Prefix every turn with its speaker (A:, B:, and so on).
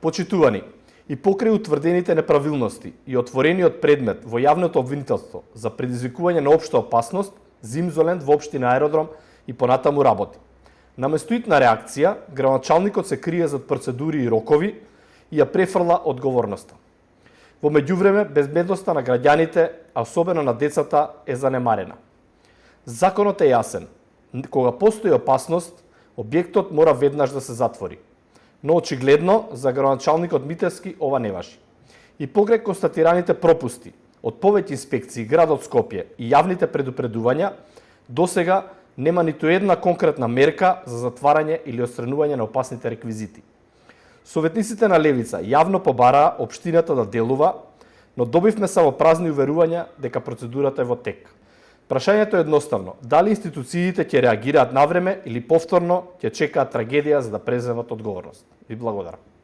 A: Почитувани, и покрај утврдените неправилности и отворениот предмет во јавното обвинителство за предизвикување на општа опасност, Зимзоленд во општина Аеродром и понатаму работи. Наместо итна реакција, градоначалникот се крие зад процедури и рокови и ја префрла одговорноста. Во меѓувреме, безбедноста на граѓаните, а особено на децата, е занемарена. Законот е јасен. Кога постои опасност, објектот мора веднаш да се затвори. Но очигледно, за градоначалникот Митевски ова не важи. И покрај констатираните пропусти од повеќе инспекции градот Скопје и јавните предупредувања, досега нема ниту една конкретна мерка за затварање или отстранување на опасните реквизити. Советниците на Левица јавно побараа општината да делува, но добивме само празни уверувања дека процедурата е во тек. Прашањето е едноставно: дали институциите ќе реагираат навреме или повторно ќе чекаат трагедија за да преземат одговорност? Ви благодарам.